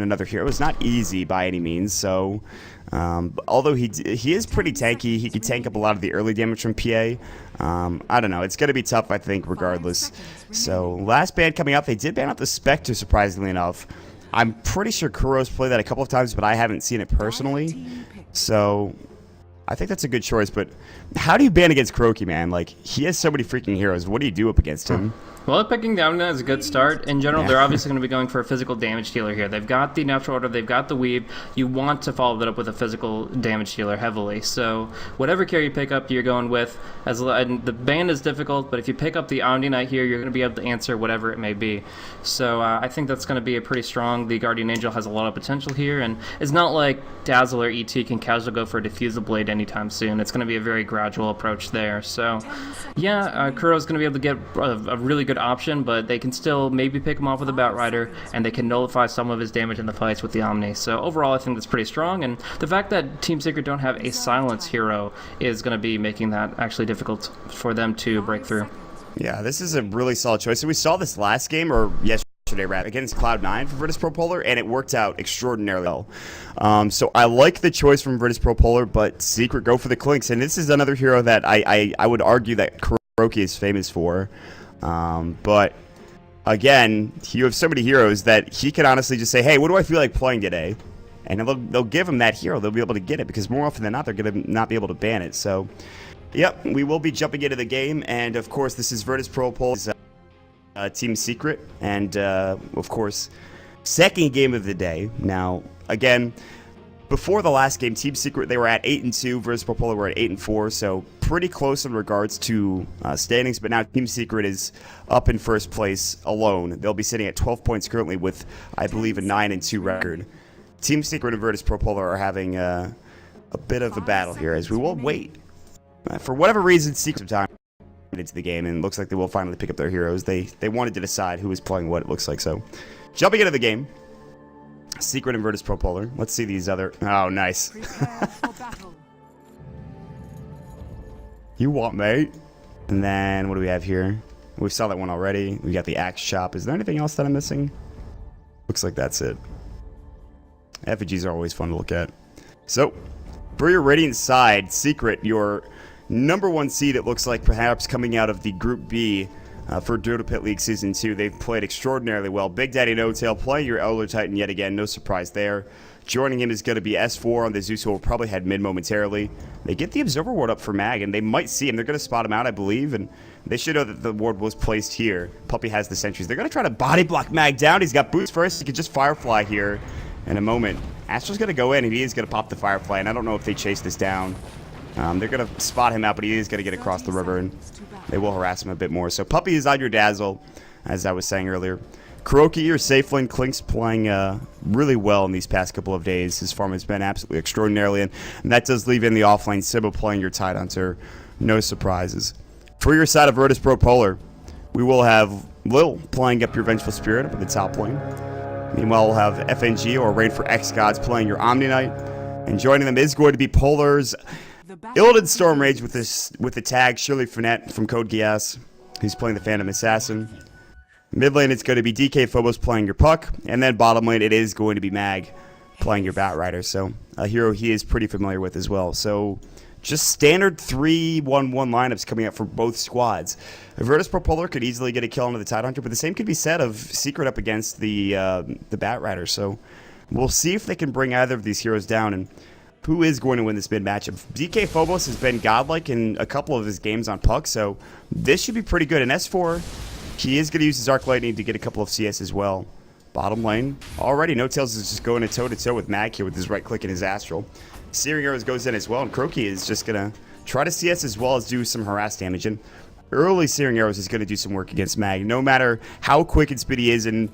another hero is not easy by any means. So, although he is pretty tanky, he can tank up a lot of the early damage from PA. I don't know. It's going to be tough, I think, regardless. So, last ban coming out, they did ban out the Spectre, surprisingly enough. I'm pretty sure Kuro's played that a couple of times, but I haven't seen it personally. So, I think that's a good choice. But how do you ban against Kuroki, man? Like, he has so many freaking heroes. What do you do up against him? Well, picking down is a good start. In general, they're obviously going to be going for a physical damage dealer here. They've got the natural order, they've got the weave. You want to follow that up with a physical damage dealer heavily. So whatever carry you pick up, you're going with. And the ban is difficult, but if you pick up the Omni Knight here, you're going to be able to answer whatever it may be. So I think that's going to be a pretty strong. The Guardian Angel has a lot of potential here, and it's not like Dazzle or ET can casually go for a Diffusal Blade anytime soon. It's going to be a very gradual approach there. So yeah, Kuro's going to be able to get a really good option, but they can still maybe pick him off with a Batrider, and they can nullify some of his damage in the fights with the Omni. So overall, I think that's pretty strong, and the fact that Team Secret don't have a silence hero is going to be making that actually difficult for them to break through. Yeah, this is a really solid choice. So we saw this last game, or yesterday, rather, against Cloud9 for Virtus Pro Polar, and it worked out extraordinarily well. So I like the choice from Virtus Pro Polar, but Secret go for the Clinks, and this is another hero that I would argue that Kuroki is famous for. But again, you have so many heroes that he can honestly just say, hey, what do I feel like playing today? And they'll give him that hero. They'll be able to get it, because more often than not, they're going to not be able to ban it. So, yep, we will be jumping into the game. And, of course, this is Virtus Pro Polar's Team Secret. And, of course, second game of the day. Now, again, before the last game, Team Secret, they were at 8-2. Virtus Pro Polar were at 8-4. So, pretty close in regards to standings, but now Team Secret is up in first place alone. They'll be sitting at 12 points currently with, I believe, a 9-2 record. Team Secret and Virtus Pro Polar are having a bit of a battle here, as we will wait. For whatever reason, Secret some time into the game, and it looks like they will finally pick up their heroes. They wanted to decide who was playing what, it looks like. So, jumping into the game, Secret and Virtus Pro Polar. Let's see these other... Oh, nice. You what, mate? And then, what do we have here? We saw that one already. We got the Axe Shop. Is there anything else that I'm missing? Looks like that's it. Effigies are always fun to look at. So, for your Radiant side, Secret, your #1 seed, it looks like perhaps coming out of the Group B for Dota Pit League Season 2. They've played extraordinarily well. Big Daddy No-Tail playing your Elder Titan yet again. No surprise there. Joining him is going to be S4 on the Zeus, who will probably head mid momentarily. They get the Observer Ward up for Mag, and they might see him. They're going to spot him out, I believe, and they should know that the ward was placed here. Puppey has the sentries. They're going to try to body block Mag down. He's got boots first. He could just Firefly here in a moment. Astra's going to go in, and he is going to pop the Firefly, and I don't know if they chase this down. They're going to spot him out, but he is going to get across the river, and they will harass him a bit more. So Puppey is on your Dazzle, as I was saying earlier. Kuroki, your safe lane, Clink's playing really well in these past couple of days. His farm has been absolutely extraordinarily, and that does leave in the offlane Sybil playing your Tidehunter. No surprises. For your side of Virtus Pro Polar, we will have Lil playing up your Vengeful Spirit up at the top lane. Meanwhile, we'll have FNG, or Raid for X-Gods, playing your Omni Knight. And joining them is going to be Polar's Illidan Storm Rage with the tag Shirley Finette from Code Geass, who's playing the Phantom Assassin. Mid lane, it's going to be DK Phobos playing your Puck. And then bottom lane, it is going to be Mag playing your Batrider. So a hero he is pretty familiar with as well. So just standard 3-1-1 lineups coming out for both squads. Virtus Pro Polar could easily get a kill onto the Tidehunter, but the same could be said of Secret up against the Batrider. So we'll see if they can bring either of these heroes down, and who is going to win this mid matchup. DK Phobos has been godlike in a couple of his games on Puck, so this should be pretty good. And S4, he is going to use his Arc Lightning to get a couple of CS as well. Bottom lane, already No-Tails is just going toe-to-toe with Mag here with his right click and his Astral. Searing Arrows goes in as well, and Kuroki is just going to try to CS as well as do some harass damage. And early Searing Arrows is going to do some work against Mag. No matter how quick and speedy he is, and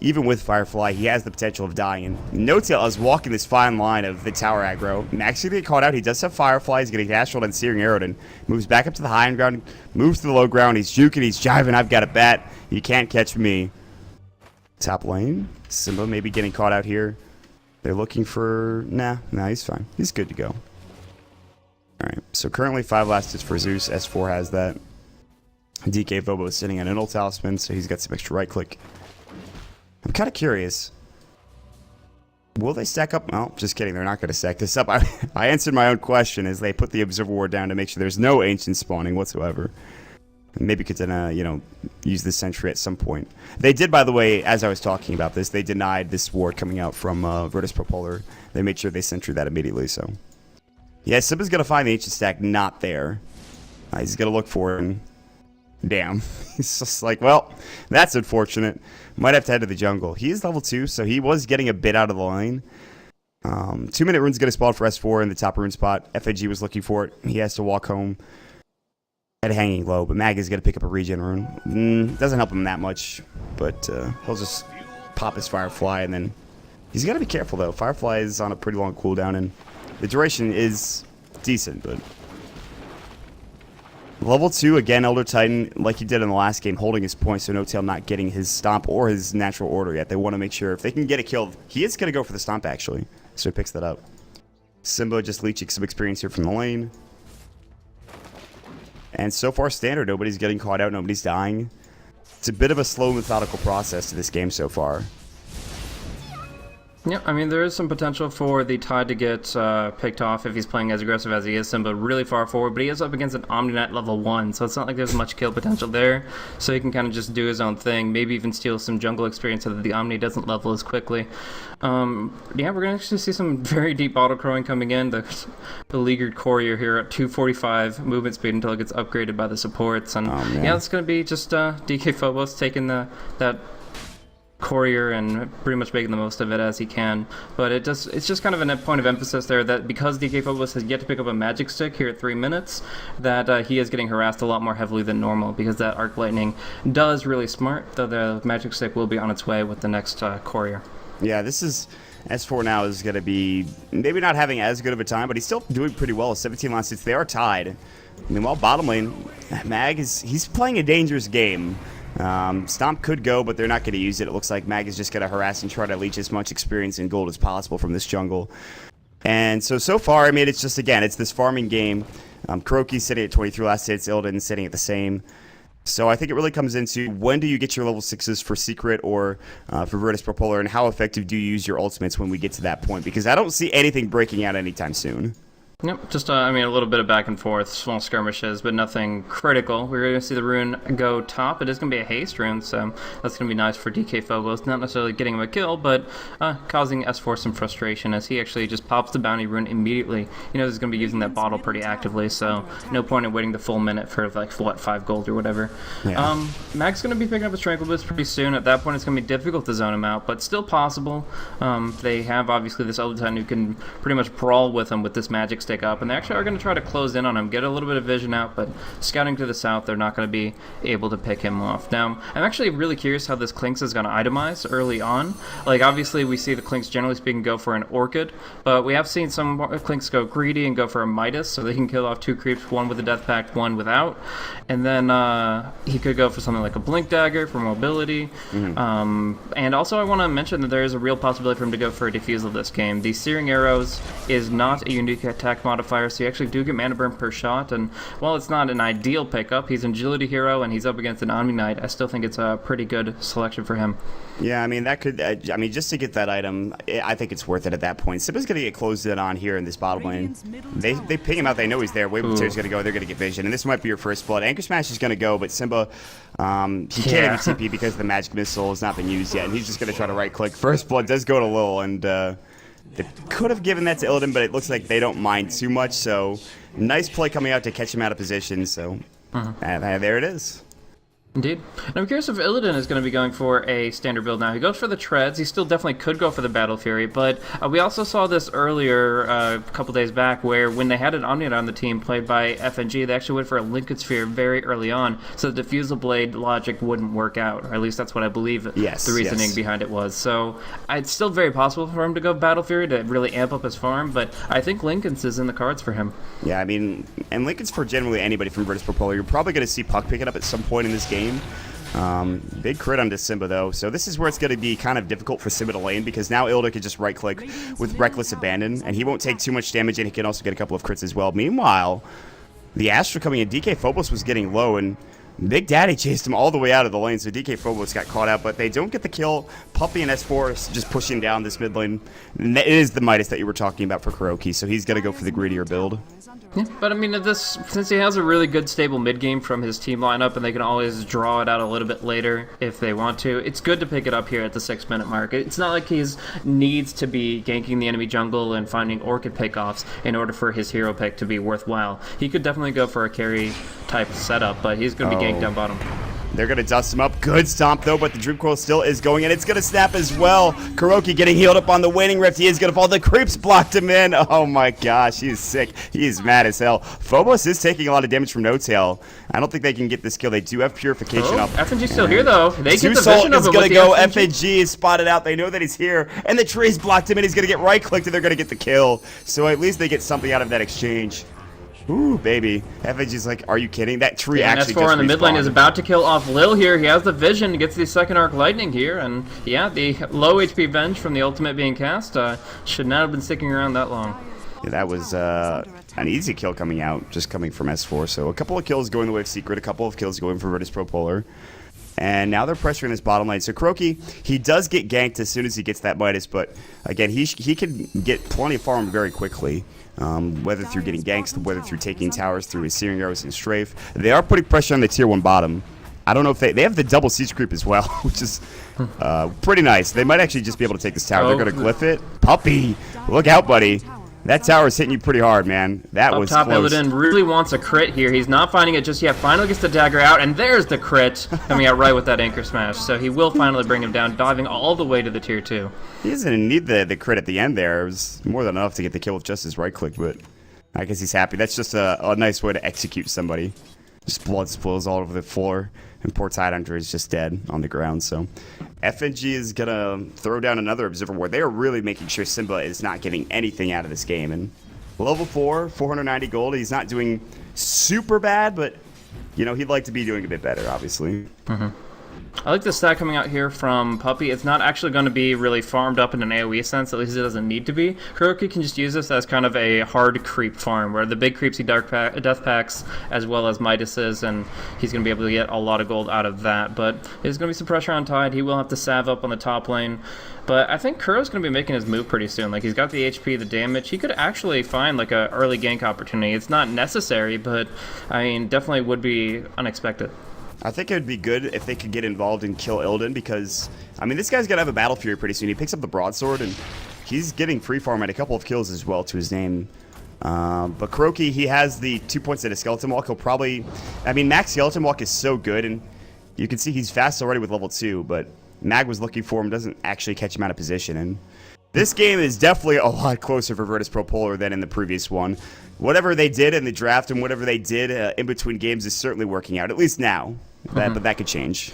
even with Firefly, he has the potential of dying. And No-Tail is walking this fine line of the tower aggro. Mag's going to get caught out. He does have Firefly. He's getting Astraled and Searing Arrowed, and moves back up to the high ground, moves to the low ground. He's juking, he's jiving. I've got a bat. You can't catch me. Top lane, Simba maybe getting caught out here. They're looking for... Nah, he's fine. He's good to go. Alright, so currently 5 last is for Zeus. S4 has that. DK Vobo is sitting on an ult talisman, so he's got some extra right click. I'm kind of curious. Will they stack up? Well, just kidding. They're not going to stack this up. I answered my own question as they put the Observer Ward down to make sure there's no Ancient spawning whatsoever. Maybe could then, use the Sentry at some point. They did, by the way, as I was talking about this, they denied this ward coming out from Virtus Propolar. They made sure they Sentry that immediately, so. Yeah, Simba's going to find the Ancient stack not there. He's going to look for it, and damn. He's just like, well, that's unfortunate. Might have to head to the jungle. He is level 2, so he was getting a bit out of the lane. 2-minute rune's going to spawn for S4 in the top rune spot. FAG was looking for it. He has to walk home. Head hanging low, but Mag is going to pick up a regen rune. Doesn't help him that much, but he'll just pop his Firefly, and then he's got to be careful, though. Firefly is on a pretty long cooldown, and the duration is decent, but... Level 2, again, Elder Titan, like he did in the last game, holding his point, so No-Tail not getting his Stomp or his natural order yet. They want to make sure, if they can get a kill, he is going to go for the Stomp, actually, so he picks that up. Simba just leeching some experience here from the lane. And so far, standard. Nobody's getting caught out. Nobody's dying. It's a bit of a slow, methodical process to this game so far. Yeah, I mean, there is some potential for the Tide to get picked off if he's playing as aggressive as he is. Simba really far forward, but he is up against an Omni-Knight level 1, so it's not like there's much kill potential there. So he can kind of just do his own thing, maybe even steal some jungle experience so that the Omni doesn't level as quickly. Yeah, we're going to actually see some very deep auto-crowing coming in. The beleaguered courier here at 245 movement speed until it gets upgraded by the supports. And yeah, it's going to be just DK Phobos taking that courier and pretty much making the most of it as he can. But it's just kind of a point of emphasis there that because DK Phobos has yet to pick up a magic stick here at 3 minutes, that he is getting harassed a lot more heavily than normal, because that Arc Lightning does really smart, though the magic stick will be on its way with the next courier. Yeah, this is... S4 now is going to be maybe not having as good of a time, but he's still doing pretty well. 17 last hits. They are tied. Meanwhile, bottom lane, Mag he's playing a dangerous game. Stomp could go, but they're not going to use it. It looks like Mag is just going to harass and try to leech as much experience and gold as possible from this jungle. And so far, I mean, it's just, again, it's this farming game. Kuroki's sitting at 23 last hits, Illidan sitting at the same. So I think it really comes into when do you get your level 6s for Secret or for Virtus Propolar, and how effective do you use your ultimates when we get to that point? Because I don't see anything breaking out anytime soon. Yep, just, I mean, a little bit of back and forth, small skirmishes, but nothing critical. We're going to see the rune go top. It is going to be a haste rune, so that's going to be nice for DK Phobos. Not necessarily getting him a kill, but causing S4 some frustration as he actually just pops the bounty rune immediately. You know, he's going to be using that bottle pretty actively, so no point in waiting the full minute for, like, what, 5 gold or whatever. Yeah. Mag's going to be picking up his Tranquil Boost pretty soon. At that point, it's going to be difficult to zone him out, but still possible. They have, obviously, this Elder Titan who can pretty much brawl with him with this magic stick up, and they actually are going to try to close in on him, get a little bit of vision out, but scouting to the south, they're not going to be able to pick him off. Now, I'm actually really curious how this Clinks is going to itemize early on. Like, obviously, we see the Clinks, generally speaking, go for an Orchid, but we have seen some Clinks go greedy and go for a Midas, so they can kill off 2 creeps, one with a Death Pact, one without. And then he could go for something like a Blink Dagger for mobility. And also, I want to mention that there is a real possibility for him to go for a Diffusal this game. The Searing Arrows is not a unique attack modifier, so you actually do get mana burn per shot, and while it's not an ideal pickup, he's an agility hero and he's up against an Omni-Knight, I still think it's a pretty good selection for him. Yeah, I mean, that could, I mean, just to get that item, I think it's worth it at that point. Simba's going to get closed in on here in this bottom lane. They ping him out, they know he's there. Wave Material's going to go, they're going to get vision, and this might be your first blood. Anchor Smash is going to go, but Simba, he can't even TP because the magic missile has not been used yet, and he's just going to try to right-click. First blood does go to Lil, and they could have given that to Illidan, but it looks like they don't mind too much, so nice play coming out to catch him out of position, so there it is. Indeed. And I'm curious if Illidan is going to be going for a standard build now. He goes for the treads. He still definitely could go for the Battle Fury, but we also saw this earlier a couple days back where when they had an Omniad on the team played by FNG, they actually went for a Linked Sphere very early on, so the Diffusal Blade logic wouldn't work out, or at least that's what I believe the reasoning behind it was. So it's still very possible for him to go Battle Fury to really amp up his farm, but I think Lincoln's is in the cards for him. Yeah, I mean, and Lincoln's for generally anybody from Virtus Propolar. You're probably going to see Puck pick it up at some point in this game. Big crit onto Simba, though, so this is where it's going to be kind of difficult for Simba to lane, because now Ilda can just right-click with Reckless Abandon, and he won't take too much damage, and he can also get a couple of crits as well. Meanwhile, the Astra coming in, DK Phobos was getting low, and Big Daddy chased him all the way out of the lane, so DK Phobos got caught out, but they don't get the kill. Puppy and S4 just pushing down this mid lane. It is the Midas that you were talking about for Kuroki, so he's going to go for the greedier build. Yeah, but I mean, since he has a really good stable mid game from his team lineup, and they can always draw it out a little bit later if they want to, it's good to pick it up here at the 6-minute mark. It's not like he needs to be ganking the enemy jungle and finding Orchid pickoffs in order for his hero pick to be worthwhile. He could definitely go for a carry type setup, but he's going to be ganked down bottom. They're going to dust him up. Good stomp, though, but the Dream Coil still is going, and it's going to snap as well. Kuroki getting healed up on the Waning Rift. He is going to fall. The creeps blocked him in. Oh, my gosh. He's sick. He's mad as hell. Phobos is taking a lot of damage from No Tail. I don't think they can get this kill. They do have Purification up. FNG's still here, though. They get the Zeusalt vision of is him going with to the go. FNG. FNG is spotted out. They know that he's here, and the tree's blocked him, and he's going to get right-clicked, and they're going to get the kill. So at least they get something out of that exchange. Ooh, baby. FNG's like, are you kidding? That tree actually just S4 in the mid lane respawned. is about to kill off Lil here. He has the vision, gets the second arc lightning here, and yeah, the low HP Venge from the ultimate being cast should not have been sticking around that long. Yeah, that was an easy kill coming out, just coming from S4. So a couple of kills going the way of Secret, a couple of kills going for Virtus Pro Polar. And now they're pressuring this bottom lane. So Kuroki, he does get ganked as soon as he gets that Midas, but again, he can get plenty of farm very quickly. Whether through getting ganks, whether through taking towers, through his Searing Arrows and Strafe. They are putting pressure on the tier 1 bottom. I don't know if they have the double siege creep as well, which is pretty nice. They might actually just be able to take this tower. They're going to glyph it. Puppy, look out, buddy. That tower is hitting you pretty hard, man. That was top, close. Illidan really wants a crit here. He's not finding it just yet. Finally gets the dagger out, and there's the crit coming out right with that anchor smash. So he will finally bring him down, diving all the way to the tier 2. He doesn't need the crit at the end there. It was more than enough to get the kill with just his right click, but I guess he's happy. That's just a nice way to execute somebody. Just blood spills all over the floor, and poor Tidehunter is just dead on the ground. So FNG is going to throw down another Observer Ward. They are really making sure Simba is not getting anything out of this game. And level 4, 490 gold. He's not doing super bad, but, you know, he'd like to be doing a bit better, obviously. I like the stat coming out here from Puppy. It's not actually going to be really farmed up in an AoE sense, at least it doesn't need to be. Kuroki can just use this as kind of a hard creep farm, where the big creeps he death packs as well as Midas's, and he's going to be able to get a lot of gold out of that. But there's going to be some pressure on Tide. He will have to salve up on the top lane. But I think Kuro's going to be making his move pretty soon. Like, he's got the HP, the damage. He could actually find, like, an early gank opportunity. It's not necessary, but, I mean, definitely would be unexpected. I think it would be good if they could get involved and kill Illidan because, I mean, this guy's going to have a Battle Fury pretty soon. He picks up the Broadsword, and he's getting free farm at a couple of kills as well to his name. But Kuroki, he has the 2 points at a Skeleton Walk. He'll probably, I mean, Max Skeleton Walk is so good, and you can see he's fast already with level 2, but Mag was looking for him, doesn't actually catch him out of position. And this game is definitely a lot closer for Virtus Pro Polar than in the previous one. Whatever they did in the draft and whatever they did in between games is certainly working out, at least now. But that could change.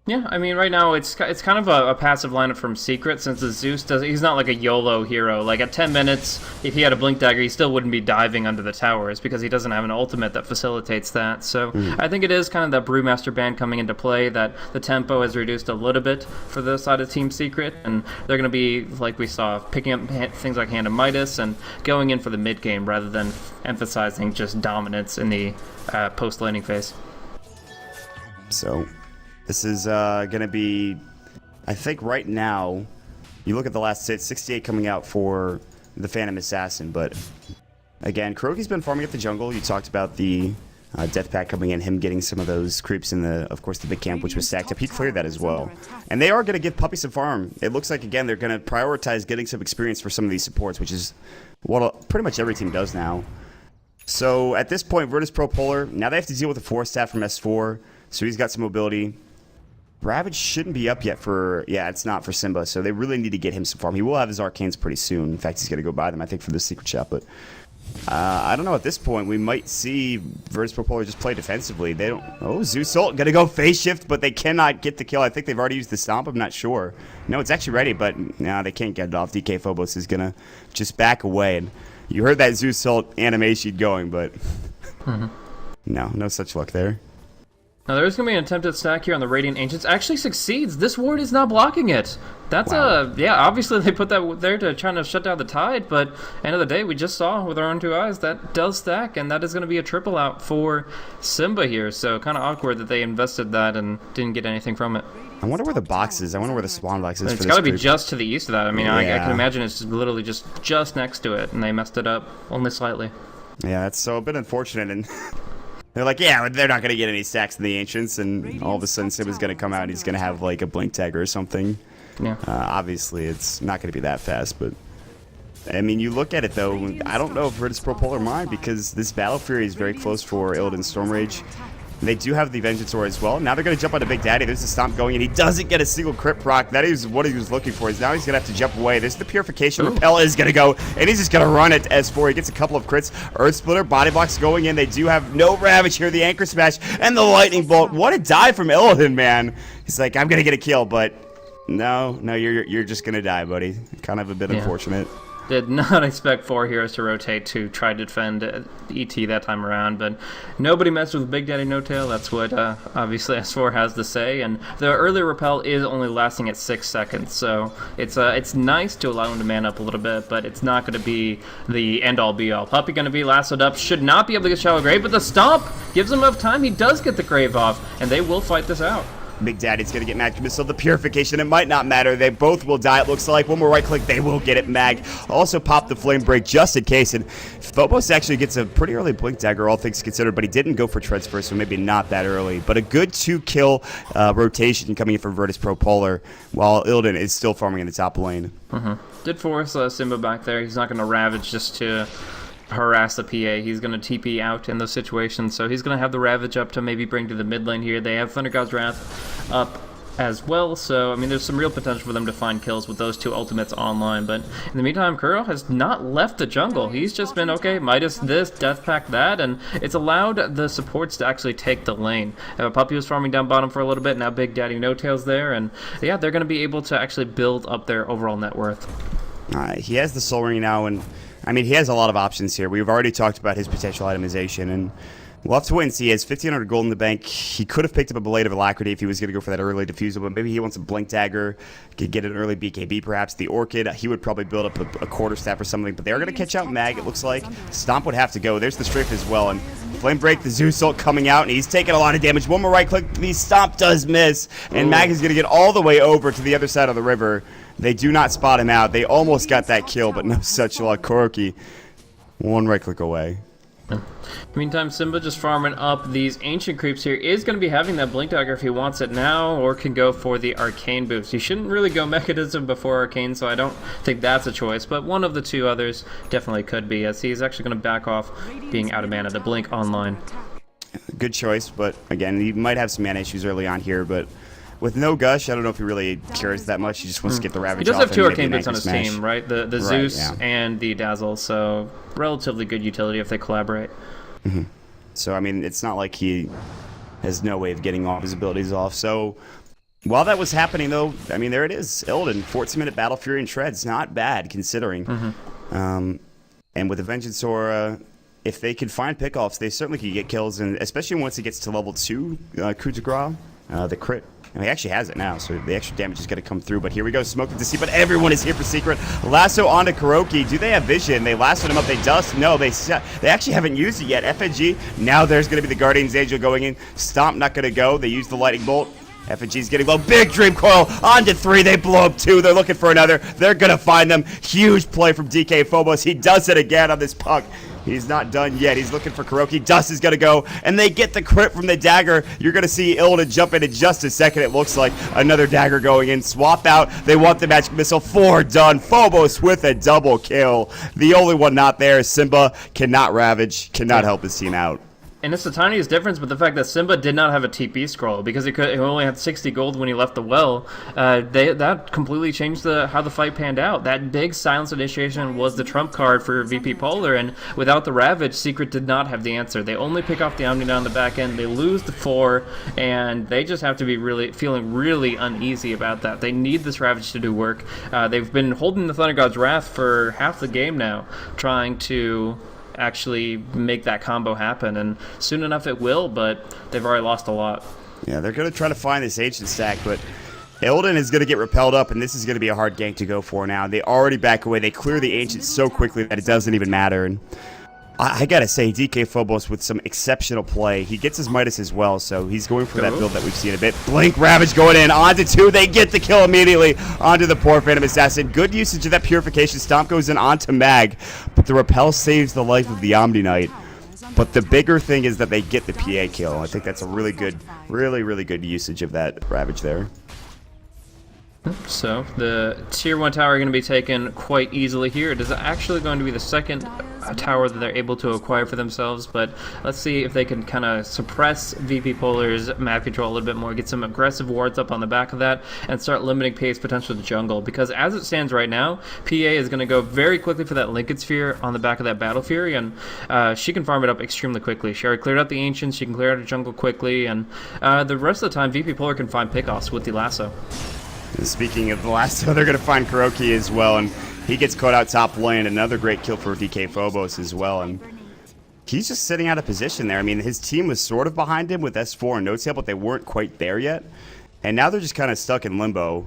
Yeah, I mean, right now it's kind of a passive lineup from Secret, since the Zeus he's not like a YOLO hero. Like, at 10 minutes, if he had a Blink Dagger, he still wouldn't be diving under the towers because he doesn't have an ultimate that facilitates that. So I think it is kind of that Brewmaster ban coming into play, that the tempo has reduced a little bit for the side of Team Secret, and they're going to be, like we saw, picking up things like Hand of Midas and going in for the mid game rather than emphasizing just dominance in the post-laning phase. So this is going to be, I think right now, you look at the last hit, 68 coming out for the Phantom Assassin. But again, Kuroki's been farming up the jungle. You talked about the Death Pack coming in, him getting some of those creeps in the, of course, the big camp, which was stacked up. He cleared that as well. And they are going to give Puppy some farm. It looks like, again, they're going to prioritize getting some experience for some of these supports, which is what pretty much every team does now. So at this point, Virtus Pro Polar, now they have to deal with the Force Staff from S4. So he's got some mobility. Ravage shouldn't be up yet for, yeah, it's not for Simba, so they really need to get him some farm. He will have his Arcanes pretty soon. In fact, he's going to go buy them, I think, for the Secret Shop. But I don't know, at this point, we might see Virtus Pro Polar just play defensively. They don't, oh, Zeusalt going to go phase shift, but they cannot get the kill. I think they've already used the Stomp, I'm not sure. No, it's actually ready, but no, they can't get it off. DK Phobos is going to just back away. And you heard that Zeusalt animation going, but no such luck there. Now there's going to be an attempted stack here on the Radiant Ancients. Actually succeeds. This ward is not blocking it. That's yeah, obviously they put that there to try to shut down the tide, but end of the day, we just saw with our own 2 eyes that does stack, and that is going to be a triple out for Simba here. So kind of awkward that they invested that and didn't get anything from it. I wonder where the box is. I wonder where the spawn box is. It's got to be just to the east of that. I mean, I can imagine it's literally just next to it, and they messed it up only slightly. Yeah, that's so a bit unfortunate, and they're like, yeah, they're not going to get any stacks in the Ancients, and all of a sudden Simba's going to come out and he's going to have like a blink tagger or something. Yeah. Obviously, it's not going to be that fast, but I mean, you look at it though, I don't know if Virtus Pro Polar mind, because this Battle Fury is very close for Illidan Stormrage. They do have the Vengeance Aura as well. Now they're going to jump onto Big Daddy. There's a Stomp going, and he doesn't get a single crit proc. That is what he was looking for. Now he's going to have to jump away. There's the Purification. Repel is going to go, and he's just going to run it as S4. He gets a couple of crits. Earth Splitter, Body Blocks going in. They do have no Ravage here. The Anchor Smash and the Lightning Bolt. What a dive from Illidan, man. He's like, I'm going to get a kill, but no, you're just going to die, buddy. Kind of a bit unfortunate. Did not expect 4 heroes to rotate to try to defend ET that time around, but nobody messed with Big Daddy No Tail. That's what obviously S4 has to say. And the early repel is only lasting at 6 seconds, so it's nice to allow him to man up a little bit, but it's not going to be the end-all be-all. Puppey going to be lassoed up, should not be able to get Shallow Grave, but the Stomp gives him enough time. He does get the Grave off, and they will fight this out. Big Daddy's going to get Magic Missile. The Purification, it might not matter. They both will die, it looks like. One more right click, they will get it. Mag also pop the Flame Break just in case. And Phobos actually gets a pretty early Blink Dagger, all things considered, but he didn't go for Treads first, so maybe not that early. But a good 2-kill rotation coming in from Virtus Pro Polar, while Illidan is still farming in the top lane. Did force Simba back there. He's not going to Ravage just to harass the PA. He's going to TP out in those situations, so he's going to have the Ravage up to maybe bring to the mid lane here. They have Thunder God's Wrath up as well, so I mean there's some real potential for them to find kills with those 2 ultimates online, but in the meantime Kuro has not left the jungle. He's just been, okay, Midas this, Death Pact that, and it's allowed the supports to actually take the lane. Puppey was farming down bottom for a little bit, now Big Daddy No Tail's there, and yeah, they're going to be able to actually build up their overall net worth. He has the Soul Ring now, and I mean, he has a lot of options here. We've already talked about his potential itemization, and we'll have to wait and see. He has 1,500 gold in the bank. He could have picked up a Blade of Alacrity if he was going to go for that early Diffusal, but maybe he wants a Blink Dagger, could get an early BKB perhaps. The Orchid, he would probably build up a Quarterstaff or something, but they're going to catch out Mag, it looks like. Stomp would have to go. There's the Strafe as well, and Flame Break, the Zeus ult coming out, and he's taking a lot of damage. One more right click, the Stomp does miss, and Mag is going to get all the way over to the other side of the river. They do not spot him out. They almost got that kill, but no such luck. Kuroki, 1 right click away. Meantime, Simba just farming up these ancient creeps here. Is going to be having that Blink Dagger if he wants it now, or can go for the Arcane boost. He shouldn't really go Mechanism before Arcane, so I don't think that's a choice, but one of the 2 others definitely could be, as he's actually going to back off being out of mana to Blink online. Good choice, but again, he might have some mana issues early on here, but with no Gush, I don't know if he really cares that much. He just wants to get the Ravage off. He does have 2 Arcane boots on his team, right? The right, Zeus yeah. and the Dazzle, so relatively good utility if they collaborate. So, I mean, it's not like he has no way of getting all his abilities off. So, while that was happening, though, I mean, there it is. Illidan, 14-minute Battle Fury and Treads. Not bad, considering. And with the Vengeance Aura, if they could find pickoffs, they certainly could get kills, and especially once it gets to level 2, Coup de Grace, the crit. And he actually has it now, so the extra damage is going to come through. But here we go, Smoke to see, but everyone is here for Secret. Lasso onto Kuroki. Do they have vision? They lassoed him up. They dust. No, they actually haven't used it yet. FNG. Now there's going to be the Guardian's Angel going in. Stomp not going to go. They use the Lightning Bolt. FNG's getting low. Big Dream Coil onto 3. They blow up 2. They're looking for another. They're going to find them. Huge play from DK Phobos. He does it again on this puck. He's not done yet. He's looking for Kuroki. Dust is going to go, and they get the crit from the dagger. You're going to see Illidan jump in just a second. It looks like another dagger going in. Swap out. They want the Magic Missile. 4 done. Phobos with a double kill. The only one not there is Simba. Cannot Ravage. Cannot help his team out. And it's the tiniest difference, but the fact that Simba did not have a TP scroll because he only had 60 gold when he left the well, that completely changed how the fight panned out. That big silence initiation was the trump card for VP Polar, and without the Ravage, Secret did not have the answer. They only pick off the Omni down the back end, they lose the 4, and they just have to be feeling really uneasy about that. They need this Ravage to do work. They've been holding the Thunder God's Wrath for half the game now, trying to actually make that combo happen. And soon enough it will, but they've already lost a lot. Yeah, they're going to try to find this ancient stack, but Illidan is going to get repelled up, and this is going to be a hard gank to go for now. They already back away. They clear the ancient so quickly that it doesn't even matter. And I got to say, DK Phobos with some exceptional play. He gets his Midas as well, so he's going for that build that we've seen a bit. Blink Ravage going in, onto 2. They get the kill immediately onto the poor Phantom Assassin. Good usage of that Purification. Stomp goes in onto Mag, but the Repel saves the life of the Omni Knight. But the bigger thing is that they get the PA kill. I think that's a really good, really good usage of that Ravage there. So the tier 1 tower are going to be taken quite easily here. It is actually going to be the second tower that they're able to acquire for themselves, but let's see if they can kind of suppress VP Polar's map control a little bit more, get some aggressive wards up on the back of that, and start limiting PA's potential to jungle. Because as it stands right now, PA is going to go very quickly for that Linked Sphere on the back of that Battle Fury, and she can farm it up extremely quickly. She already cleared out the Ancients, she can clear out a jungle quickly, and the rest of the time VP Polar can find pickoffs with the lasso. And speaking of the lasso, they're going to find Kuroki as well, and he gets caught out top lane. Another great kill for DK Phobos as well, and he's just sitting out of position there. I mean, his team was sort of behind him with S4 and No-Tail, but they weren't quite there yet. And now they're just kind of stuck in limbo.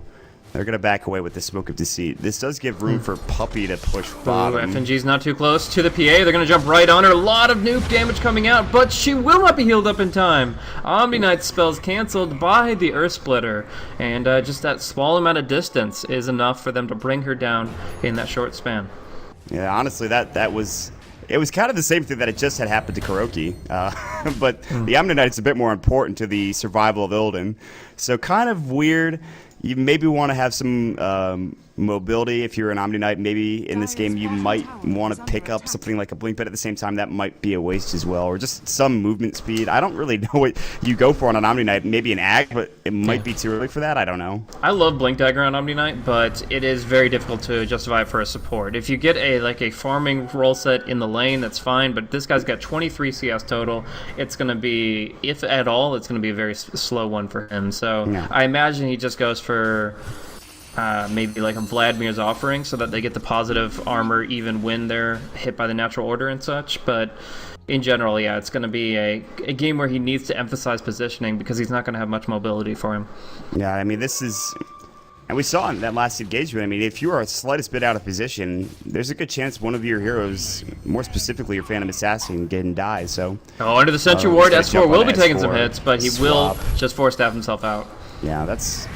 They're going to back away with the Smoke of Deceit. This does give room for Puppey to push bottom. FNG's not too close to the PA. They're going to jump right on her. A lot of nuke damage coming out, but she will not be healed up in time. Omni Knight's spells canceled by the Earth Splitter, and just that small amount of distance is enough for them to bring her down in that short span. Yeah, honestly, that was... It was kind of the same thing that it just had happened to Kuroki, but the Omni Knight is a bit more important to the survival of Illidan. So kind of weird. You maybe want to have some mobility if you're an Omni Knight. Maybe in this game you might want to pick up something like a Blink, but at the same time that might be a waste as well, or just some movement speed. I don't really know what you go for on an Omni Knight. Maybe an Ag, but it might be too early for that. I don't know. I love Blink Dagger on Omni Knight, but it is very difficult to justify it for a support. If you get a farming role set in the lane, that's fine, but this guy's got 23 CS total. It's going to be, if at all, it's going to be a very slow one for him. So yeah. I imagine he just goes for maybe like a Vladimir's Offering so that they get the positive armor even when they're hit by the natural order and such. But in general, yeah, it's going to be a game where he needs to emphasize positioning because he's not going to have much mobility for him. Yeah, I mean, this is... And we saw in that last engagement, I mean, if you are a slightest bit out of position, there's a good chance one of your heroes, more specifically your Phantom Assassin, can die, so... Oh, under the Sentry Ward, S4 will be taking some hits, but he will just force staff himself out. Yeah, that's...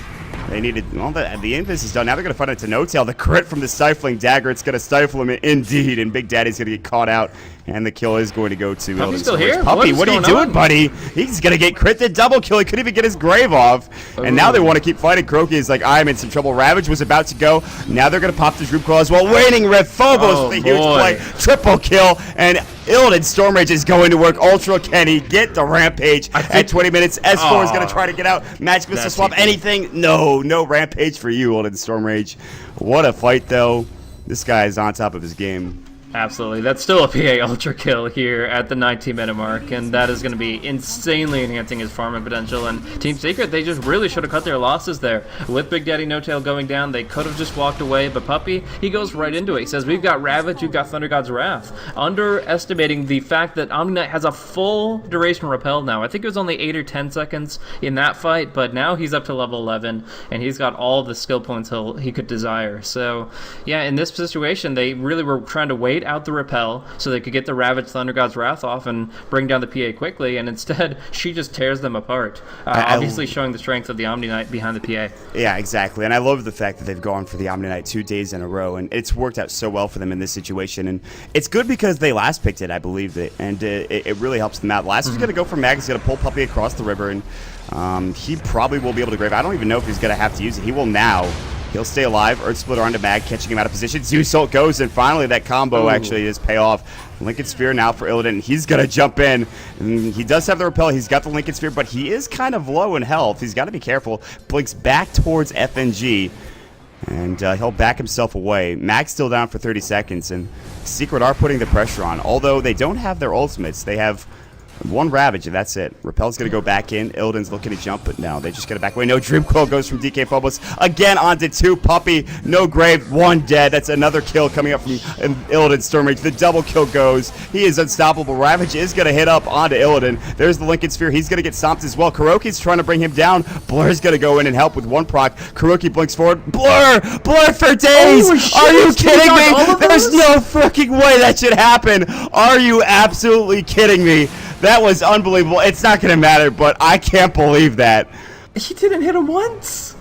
They needed... Well, the Invis is done. Now they're going to find it to No-Tail. The crit from the Stifling Dagger, it's going to stifle him indeed, and Big Daddy's going to get caught out, and the kill is going to go to... Puppey's still here? Puppey, what are you doing, buddy? He's going to get crit the double kill. He couldn't even get his grave off. Ooh. And now they want to keep fighting. Kuroki is like, I'm in some trouble. Ravage was about to go. Now they're going to pop this Root Claw as well. Waning Rift. Phobos with a huge play. Triple kill, and Illidan Stormrage is going to work. Ultra Kenny get the Rampage at 20 minutes. S4 is going to try to get out. Magic Missile swap anything. No Rampage for you, Illidan Stormrage. What a fight, though. This guy is on top of his game. Absolutely. That's still a PA Ultra kill here at the 19-minute mark, and that is going to be insanely enhancing his farming potential. And Team Secret, they just really should have cut their losses there. With Big Daddy No-Tail going down, they could have just walked away, but Puppey, he goes right into it. He says, we've got Ravage, you've got Thunder God's Wrath. Underestimating the fact that Omni Knight has a full duration repel now. I think it was only 8 or 10 seconds in that fight, but now he's up to level 11, and he's got all the skill points he could desire. So, yeah, in this situation, they really were trying to wait out the repel so they could get the Ravage Thunder God's Wrath off and bring down the PA quickly, and instead she just tears them apart, obviously showing the strength of the Omni Knight behind the PA. Yeah, exactly, and I love the fact that they've gone for the Omni Knight 2 days in a row, and it's worked out so well for them in this situation, and it's good because they last picked it, I believe, and it really helps them out. Last is going to go for Mag. He's going to pull Puppey across the river, and he probably will be able to grave. I don't even know if he's going to have to use it. He will now. He'll stay alive. Earth Splitter onto Mag, catching him out of position. Zeus Ult goes, and finally that combo actually does pay off. Lincoln Sphere now for Illidan. He's going to jump in. And he does have the repel. He's got the Lincoln Sphere, but he is kind of low in health. He's got to be careful. Blinks back towards FNG, and he'll back himself away. Mag's still down for 30 seconds, and Secret are putting the pressure on. Although they don't have their ultimates. They have One Ravage, and that's it. Repel's going to go back in. Illidan's looking to jump, but no, they just get it back away. No, Dream Coil goes from DK Phobos. Again onto 2. Puppey, no grave, 1 dead. That's another kill coming up from Illidan's Storm Rage. The double kill goes. He is unstoppable. Ravage is going to hit up onto Illidan. There's the Lincoln Sphere. He's going to get stomped as well. Kuroki's trying to bring him down. Blur's going to go in and help with 1 proc. Kuroki blinks forward. Blur for days. Oh, shit, are you kidding me? There's those? no freaking way that should happen. Are you absolutely kidding me? That was unbelievable. It's not going to matter, but I can't believe that. He didn't hit him once.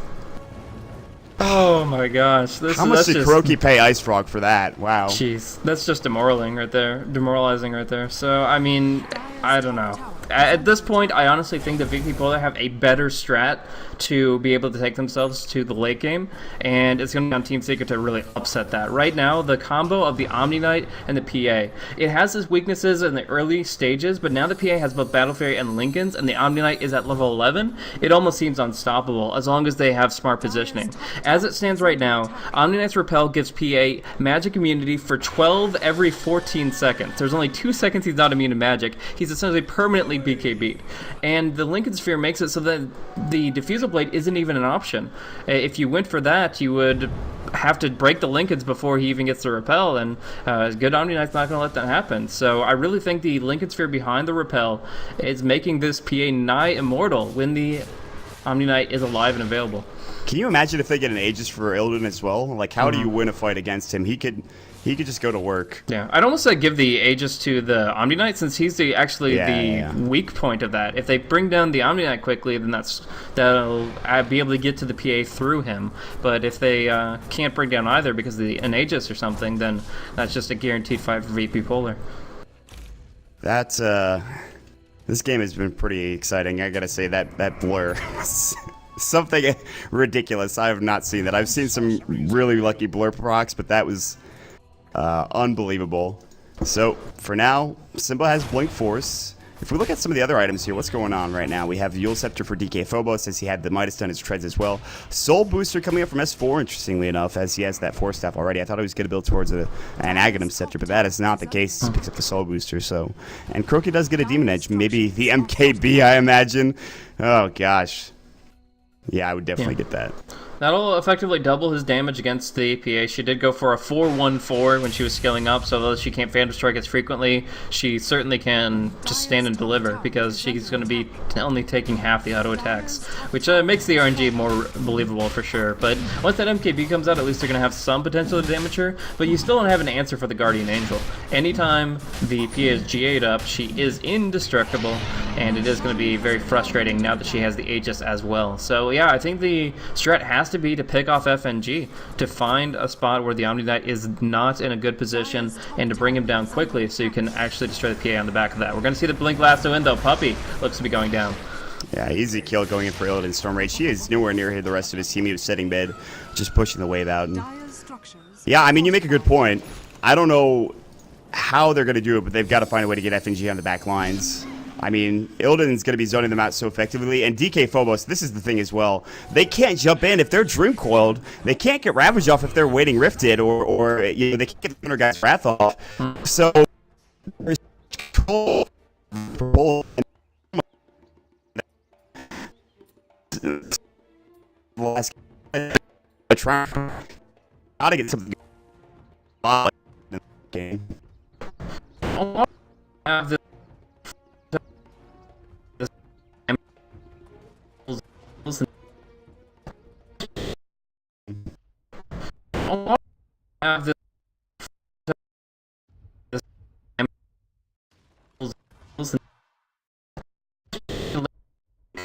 Oh my gosh! How much did Kuroki pay Ice Frog for that? Wow. Jeez, that's just demoralizing right there. So I mean, I don't know. At this point, I honestly think that VP Polar have a better strat to be able to take themselves to the late game, and it's going to be on Team Secret to really upset that. Right now, the combo of the Omni Knight and the PA, it has its weaknesses in the early stages, but now the PA has both Battle Fairy and Lincolns, and the Omni Knight is at level 11. It almost seems unstoppable as long as they have smart positioning. As it stands right now, Omni Knight's Repel gives PA magic immunity for 12 every 14 seconds. There's only 2 seconds he's not immune to magic. He's essentially permanently BKB'd. And the Lincoln Sphere makes it so that the Diffusal Blade isn't even an option. If you went for that, you would have to break the Lincolns before he even gets the Repel, and good Omni Knight's not going to let that happen. So I really think the Lincoln Sphere behind the Repel is making this PA nigh immortal when the Omni Knight is alive and available. Can you imagine if they get an Aegis for Illidan as well? Like, how do you win a fight against him? He could just go to work. Yeah, I'd almost say give the Aegis to the Omni Knight, since he's the weak point of that. If they bring down the Omni Knight quickly, then that'll be able to get to the PA through him. But if they can't bring down either because of an Aegis or something, then that's just a guaranteed fight for VP Polar. That's this game has been pretty exciting. I gotta say that blur. Something ridiculous. I have not seen that. I've seen some really lucky blur procs, but that was unbelievable. So for now, Simba has Blink Force. If we look at some of the other items here, what's going on right now? We have Yule Scepter for DK Phobos, as he had the Midas Stun as treads as well. Soul Booster coming up from S4, interestingly enough, as he has that Force Staff already. I thought he was going to build towards an Aghanim Scepter, but that is not the case. He picks up the Soul Booster, so. And Kuroki does get a Demon Edge, maybe the MKB, I imagine. Oh, gosh. Yeah, I would definitely get that. That'll effectively double his damage against the PA. She did go for a 4-1-4 when she was scaling up, so although she can't Phantom Strike as frequently, she certainly can just stand and deliver, because she's going to be only taking half the auto attacks, which makes the RNG more believable for sure. But once that MKB comes out, at least they're going to have some potential to damage her, but you still don't have an answer for the Guardian Angel. Anytime the PA is GA'd up, she is indestructible, and it is going to be very frustrating now that she has the Aegis as well. So yeah, I think the strat has to be to pick off FNG, to find a spot where the Omni Knight is not in a good position, and to bring him down quickly so you can actually destroy the PA on the back of that. We're going to see the Blink Lasso in though. Puppey looks to be going down. Yeah, easy kill going in for Illidan Storm Rage. She is nowhere near the rest of his team. He was setting mid, just pushing the wave out. And yeah, I mean, you make a good point. I don't know how they're going to do it, but they've got to find a way to get FNG on the back lines. I mean, Illidan's going to be zoning them out so effectively, and DK Phobos, this is the thing as well. They can't jump in if they're Dream Coiled. They can't get Ravage off if they're waiting Rifted, or you know, they can't get the Thunder Guy's Wrath off. So, there's control. Got to get something in the game. Have this have this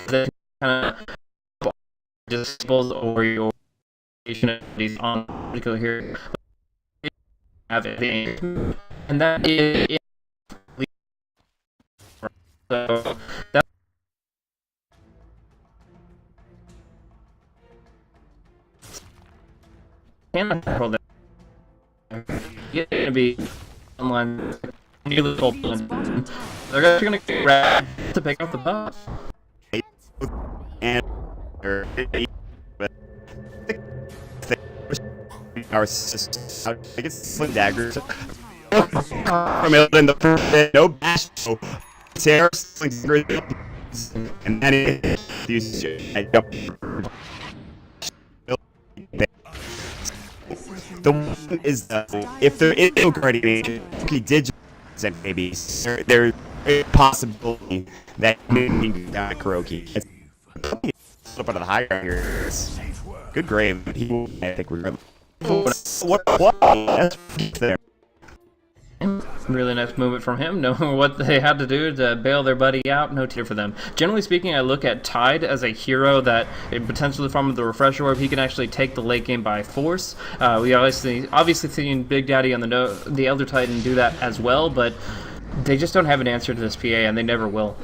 that kind of disables over your abilities on particular here. Have it, and that is so that. Cannot control that. You're going to be online nearly full. They're actually going to grab to pick up the buff. And our I guess Slim Daggers from Illidan, the first no bash. Terror, and then it the one is if there is no guardian, he did maybe there's a possibility that maybe down to Kuroki. It's a little bit of the high ground here. Good grave, but he I think we're what that's there. Really nice movement from him, knowing what they had to do to bail their buddy out. No tear for them. Generally speaking, I look at Tide as a hero that potentially from the refresher orb, he can actually take the late game by force. We obviously seen Big Daddy on the Elder Titan do that as well, but they just don't have an answer to this PA, and they never will.